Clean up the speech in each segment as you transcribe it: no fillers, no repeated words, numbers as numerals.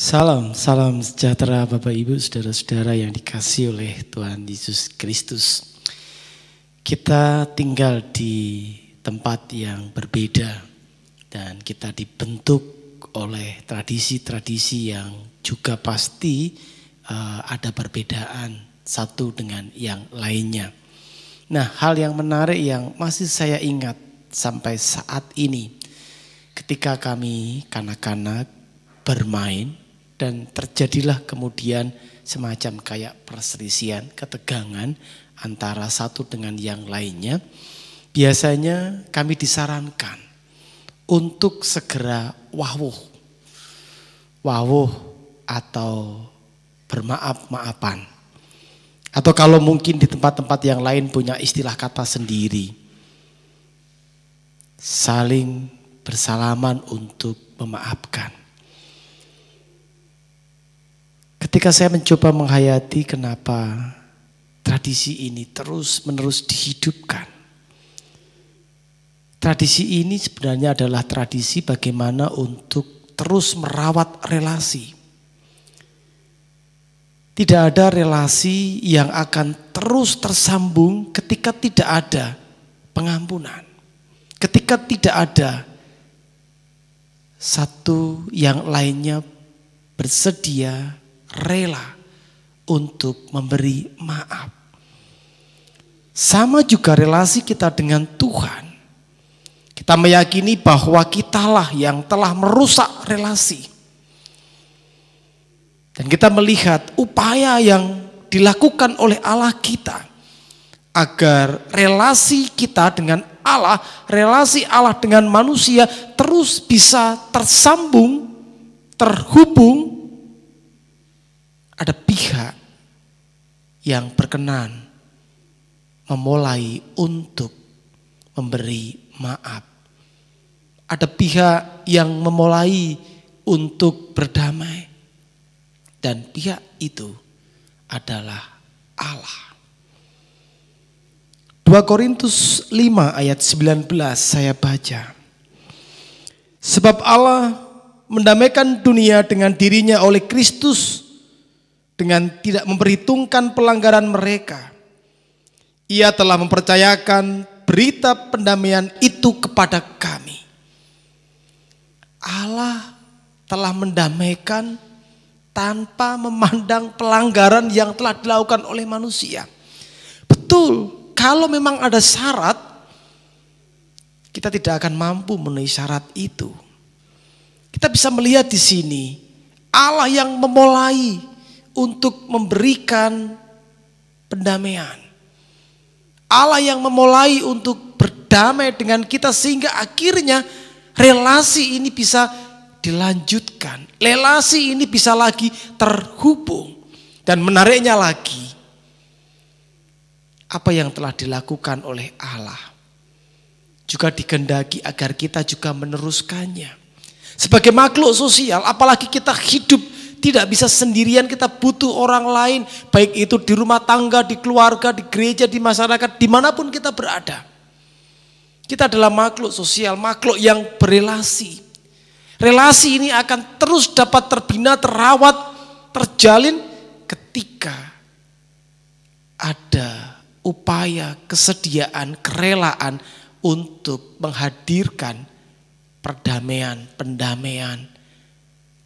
Salam, salam sejahtera Bapak Ibu, saudara-saudara yang dikasihi oleh Tuhan Yesus Kristus. Kita tinggal di tempat yang berbeda dan kita dibentuk oleh tradisi-tradisi yang juga pasti ada perbedaan satu dengan yang lainnya. Nah, hal yang menarik yang masih saya ingat sampai saat ini ketika kami kanak-kanak bermain dan terjadilah kemudian semacam kayak perselisihan, ketegangan antara satu dengan yang lainnya. Biasanya kami disarankan untuk segera wawuh atau bermaaf-maafan. Atau kalau mungkin di tempat-tempat yang lain punya istilah kata sendiri, saling bersalaman untuk memaafkan. Ketika saya mencoba menghayati kenapa tradisi ini terus-menerus dihidupkan. Tradisi ini sebenarnya adalah tradisi bagaimana untuk terus merawat relasi. Tidak ada relasi yang akan terus tersambung ketika tidak ada pengampunan. Ketika tidak ada satu yang lainnya bersedia rela untuk memberi maaf. Sama juga relasi kita dengan Tuhan. Kita meyakini bahwa kitalah yang telah merusak relasi. Dan kita melihat upaya yang dilakukan oleh Allah kita agar relasi kita dengan Allah, relasi Allah dengan manusia terus bisa tersambung, terhubung. Ada pihak yang berkenan memulai untuk memberi maaf. Ada pihak yang memulai untuk berdamai. Dan pihak itu adalah Allah. 2 Korintus 5 ayat 19 saya baca. Sebab Allah mendamaikan dunia dengan dirinya oleh Kristus dengan tidak memperhitungkan pelanggaran mereka. Ia telah mempercayakan berita pendamaian itu kepada kami. Allah telah mendamaikan tanpa memandang pelanggaran yang telah dilakukan oleh manusia. Betul, kalau memang ada syarat, kita tidak akan mampu memenuhi syarat itu. Kita bisa melihat di sini Allah yang memulai untuk memberikan pendamaian. Allah yang memulai untuk berdamai dengan kita sehingga akhirnya relasi ini bisa dilanjutkan. Relasi ini bisa lagi terhubung. Dan menariknya lagi, apa yang telah dilakukan oleh Allah juga dikehendaki agar kita juga meneruskannya. Sebagai makhluk sosial, apalagi kita hidup tidak bisa sendirian, kita butuh orang lain. Baik itu di rumah tangga, di keluarga, di gereja, di masyarakat, dimanapun kita berada. Kita adalah makhluk sosial, makhluk yang berelasi. Relasi ini akan terus dapat terbina, terawat, terjalin ketika ada upaya, kesediaan, kerelaan untuk menghadirkan perdamaian, pendamaian.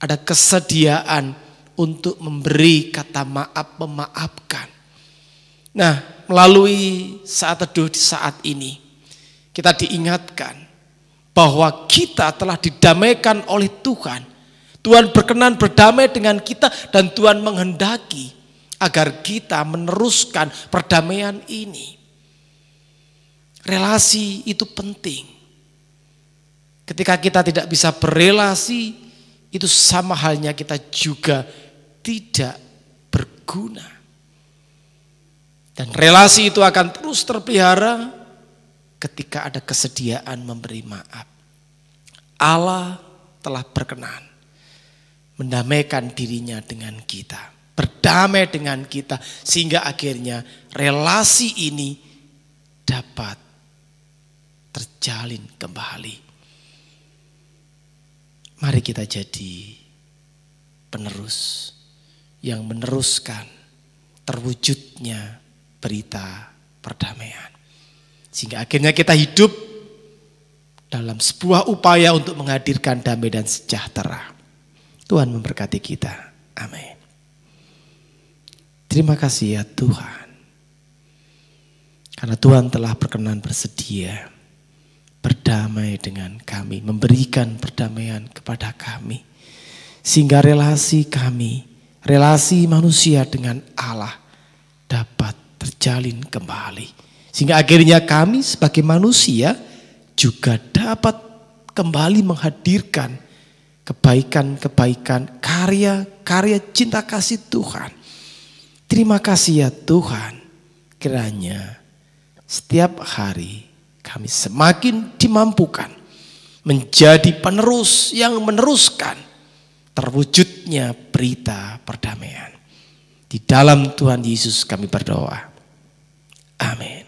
Ada kesediaan untuk memberi kata maaf, memaafkan. Nah, melalui saat teduh di saat ini, kita diingatkan bahwa kita telah didamaikan oleh Tuhan. Tuhan berkenan berdamai dengan kita dan Tuhan menghendaki agar kita meneruskan perdamaian ini. Relasi itu penting. Ketika kita tidak bisa berelasi, itu sama halnya kita juga tidak berguna. Dan relasi itu akan terus terpelihara ketika ada kesediaan memberi maaf. Allah telah berkenan mendamaikan dirinya dengan kita, berdamai dengan kita, sehingga akhirnya relasi ini dapat terjalin kembali. Mari kita jadi penerus yang meneruskan terwujudnya berita perdamaian. Sehingga akhirnya kita hidup dalam sebuah upaya untuk menghadirkan damai dan sejahtera. Tuhan memberkati kita. Amin. Terima kasih ya Tuhan. Karena Tuhan telah berkenan bersedia berdamai dengan kami, memberikan perdamaian kepada kami. Sehingga relasi kami, relasi manusia dengan Allah dapat terjalin kembali. Sehingga akhirnya kami sebagai manusia juga dapat kembali menghadirkan kebaikan-kebaikan, karya-karya cinta kasih Tuhan. Terima kasih ya Tuhan, kiranya setiap hari kami semakin dimampukan menjadi penerus yang meneruskan terwujudnya berita perdamaian. Di dalam Tuhan Yesus kami berdoa. Amin.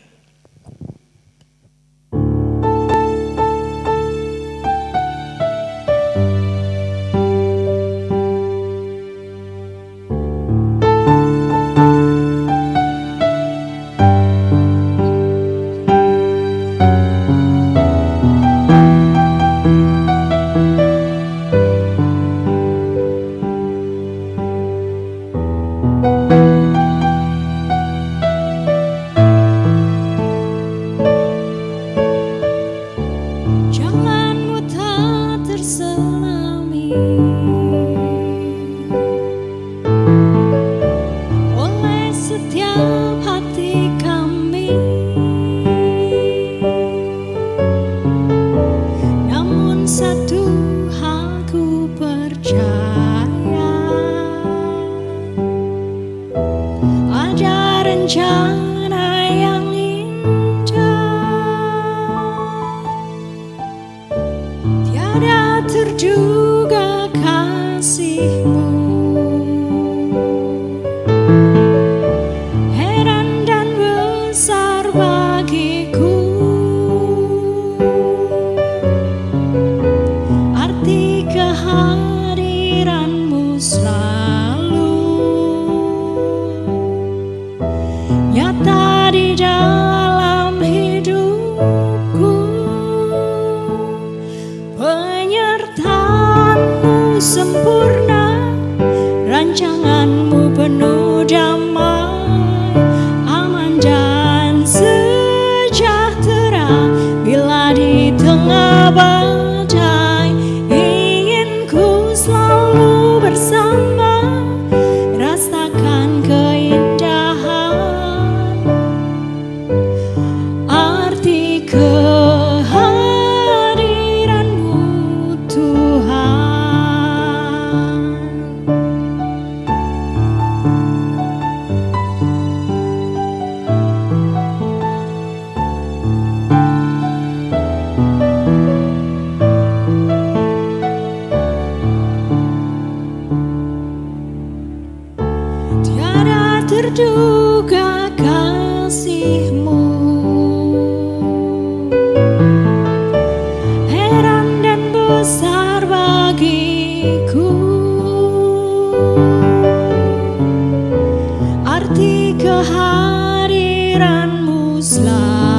Arti kehadiranmu selalu